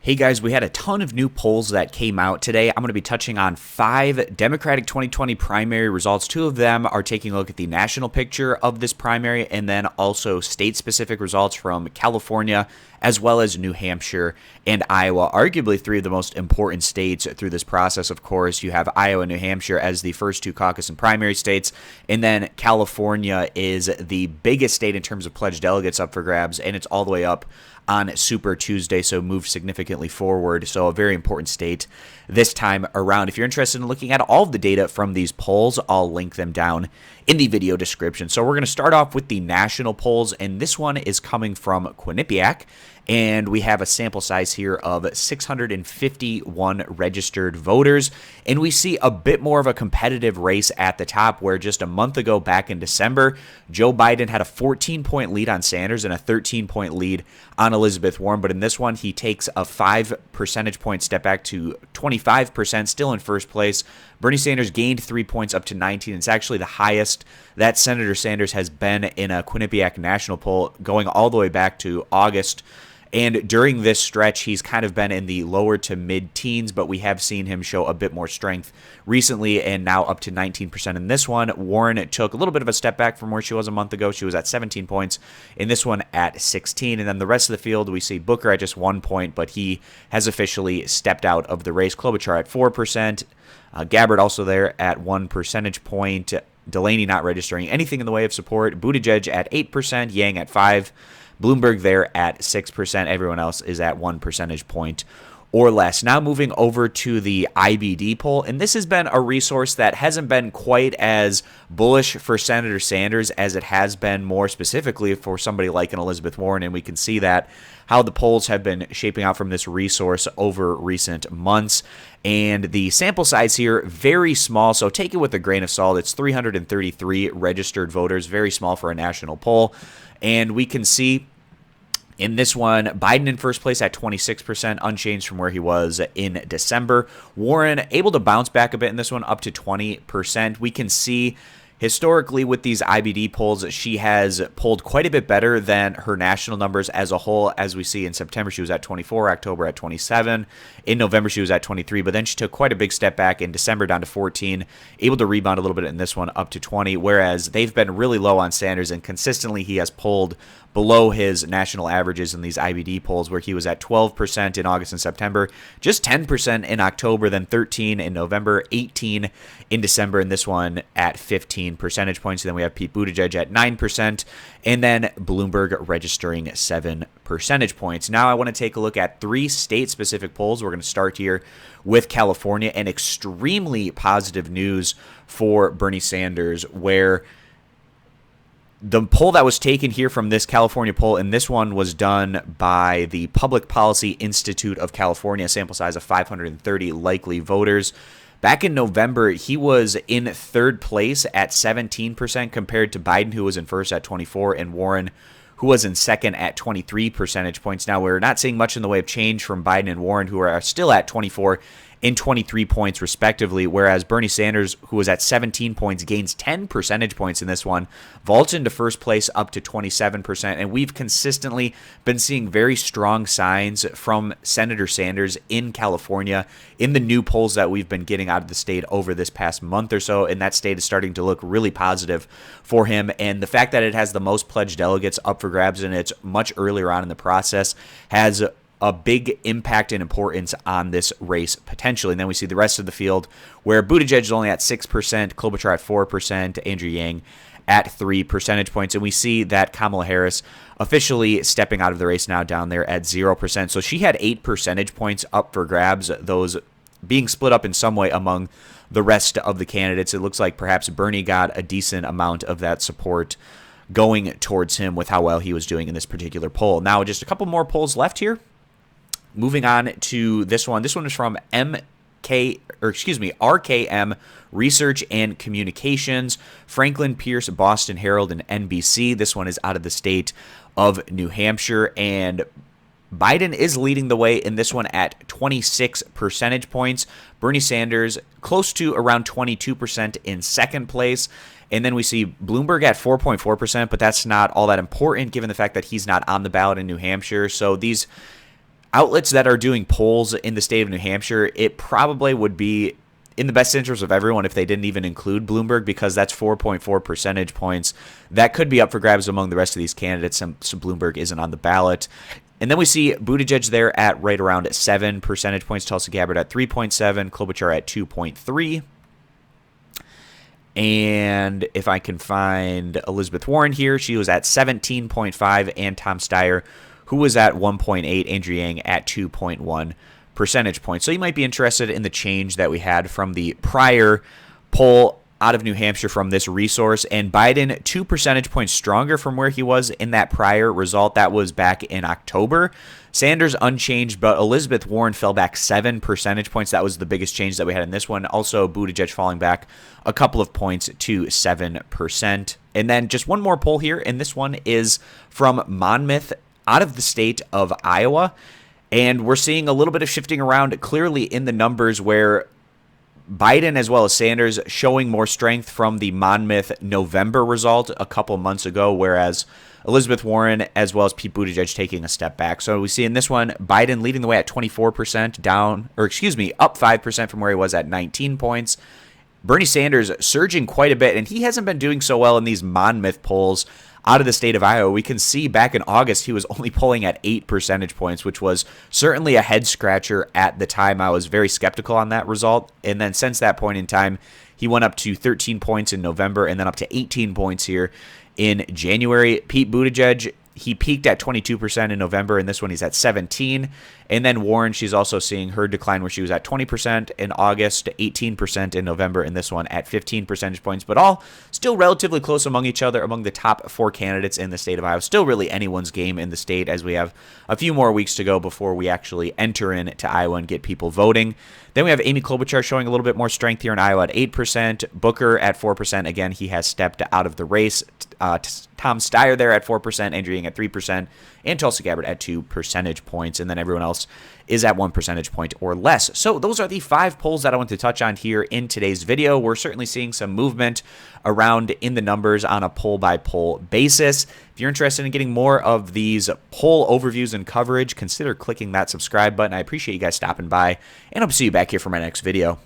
Hey guys, we had a ton of new polls that came out today. I'm going to be touching on 5 Democratic 2020 primary results. 2 of them are taking a look at the national picture of this primary and then also state-specific results from California as well as New Hampshire and Iowa, arguably 3 of the most important states through this process. Of course, you have Iowa and New Hampshire as the first 2 caucus and primary states, and then California is the biggest state in terms of pledged delegates up for grabs, and it's all the way up on Super Tuesday, so moved significantly forward. So a very important state this time around. If you're interested in looking at all of the data from these polls, I'll link them down in the video description. So we're going to start off with the national polls, and this one is coming from Quinnipiac. And we have a sample size here of 651 registered voters. And we see a bit more of a competitive race at the top, where just a month ago, back in December, Joe Biden had a 14-point lead on Sanders and a 13-point lead on Elizabeth Warren. But in this one, he takes a 5 percentage point step back to 25%, still in first place. Bernie Sanders gained 3 points up to 19. It's actually the highest that Senator Sanders has been in a Quinnipiac national poll, going all the way back to August. And during this stretch, he's kind of been in the lower to mid-teens, but we have seen him show a bit more strength recently and now up to 19% in this one. Warren took a little bit of a step back from where she was a month ago. She was at 17 points. In this one at 16. And then the rest of the field, we see Booker at just 1 point, but he has officially stepped out of the race. Klobuchar at 4%. Gabbard also there at 1 percentage point. Delaney not registering anything in the way of support. Buttigieg at 8%. Yang at 5%. Bloomberg there at 6%. Everyone else is at 1 percentage point or less. Now moving over to the IBD poll, and this has been a resource that hasn't been quite as bullish for Senator Sanders as it has been more specifically for somebody like an Elizabeth Warren, and we can see that how the polls have been shaping out from this resource over recent months. And the sample size here, very small, so take it with a grain of salt. It's 333 registered voters, very small for a national poll. And we can see in this one, Biden in first place at 26%, unchanged from where he was in December. Warren able to bounce back a bit in this one, up to 20%. We can see historically with these IBD polls, she has polled quite a bit better than her national numbers as a whole. As we see in September, she was at 24, October at 27. In November, she was at 23, but then she took quite a big step back in December down to 14, able to rebound a little bit in this one up to 20, whereas they've been really low on Sanders, and consistently he has polled below his national averages in these IBD polls, where he was at 12% in August and September, just 10% in October, then 13 in November, 18 in December, and this one at 15 percentage points. And then we have Pete Buttigieg at 9%, and then Bloomberg registering 7 percentage points. Now I want to take a look at 3 state-specific polls. We're going to start here with California, and extremely positive news for Bernie Sanders, where the poll that was taken here from this California poll, and this one was done by the Public Policy Institute of California, sample size of 530 likely voters. Back in November, he was in 3rd place at 17% compared to Biden, who was in first at 24, and Warren, who was in second at 23 percentage points. Now, we're not seeing much in the way of change from Biden and Warren, who are still at 24 and 23 points respectively, whereas Bernie Sanders, who was at 17 points, gains 10 percentage points in this one, vaults into first place up to 27%, and we've consistently been seeing very strong signs from Senator Sanders in California in the new polls that we've been getting out of the state over this past month or so, and that state is starting to look really positive for him, and the fact that it has the most pledged delegates up for grabs and it's much earlier on in the process has a big impact and importance on this race potentially. And then we see the rest of the field, where Buttigieg is only at 6%, Klobuchar at 4%, Andrew Yang at 3 percentage points. And we see that Kamala Harris officially stepping out of the race now down there at 0%. So she had 8 percentage points up for grabs, those being split up in some way among the rest of the candidates. It looks like perhaps Bernie got a decent amount of that support going towards him with how well he was doing in this particular poll. Now, just a couple more polls left here. Moving on to this one. This one is from RKM Research and Communications, Franklin Pierce, Boston Herald, and NBC. This one is out of the state of New Hampshire, and Biden is leading the way in this one at 26 percentage points. Bernie Sanders close to around 22% in second place. And then we see Bloomberg at 4.4%, but that's not all that important given the fact that he's not on the ballot in New Hampshire. So these outlets that are doing polls in the state of New Hampshire, it probably would be in the best interest of everyone if they didn't even include Bloomberg, because that's 4.4 percentage points. That could be up for grabs among the rest of these candidates, so Bloomberg isn't on the ballot. And then we see Buttigieg there at right around 7 percentage points, Tulsi Gabbard at 3.7, Klobuchar at 2.3. And if I can find Elizabeth Warren here, she was at 17.5, and Tom Steyer, who was at 1.8, Andrew Yang at 2.1 percentage points. So you might be interested in the change that we had from the prior poll out of New Hampshire from this resource. And Biden 2 percentage points stronger from where he was in that prior result. That was back in October. Sanders unchanged, but Elizabeth Warren fell back 7 percentage points. That was the biggest change that we had in this one. Also, Buttigieg falling back a couple of points to 7%. And then just one more poll here, and this one is from Monmouth out of the state of Iowa. And we're seeing a little bit of shifting around clearly in the numbers, where Biden as well as Sanders showing more strength from the Monmouth November result a couple months ago, whereas Elizabeth Warren as well as Pete Buttigieg taking a step back. So we see in this one, Biden leading the way at 24%, up 5% from where he was at 19 points. Bernie Sanders surging quite a bit, and he hasn't been doing so well in these Monmouth polls out of the state of Iowa. We can see back in August, he was only polling at 8 percentage points, which was certainly a head scratcher at the time. I was very skeptical on that result. And then since that point in time, he went up to 13 points in November and then up to 18 points here in January. Pete Buttigieg, he peaked at 22% in November, and this one he's at 17. And then Warren, she's also seeing her decline, where she was at 20% in August to 18% in November, and this one at 15 percentage points. But all still relatively close among each other, among the top 4 candidates in the state of Iowa. Still really anyone's game in the state, as we have a few more weeks to go before we actually enter into Iowa and get people voting. Then we have Amy Klobuchar showing a little bit more strength here in Iowa at 8%. Booker at 4%. Again, he has stepped out of the race. Tom Steyer there at 4%, Andrew Yang at 3%, and Tulsi Gabbard at 2 percentage points. And then everyone else is at 1 percentage point or less. So those are the 5 polls that I want to touch on here in today's video. We're certainly seeing some movement around in the numbers on a poll-by-poll basis. If you're interested in getting more of these poll overviews and coverage, consider clicking that subscribe button. I appreciate you guys stopping by, and I'll see you back here for my next video.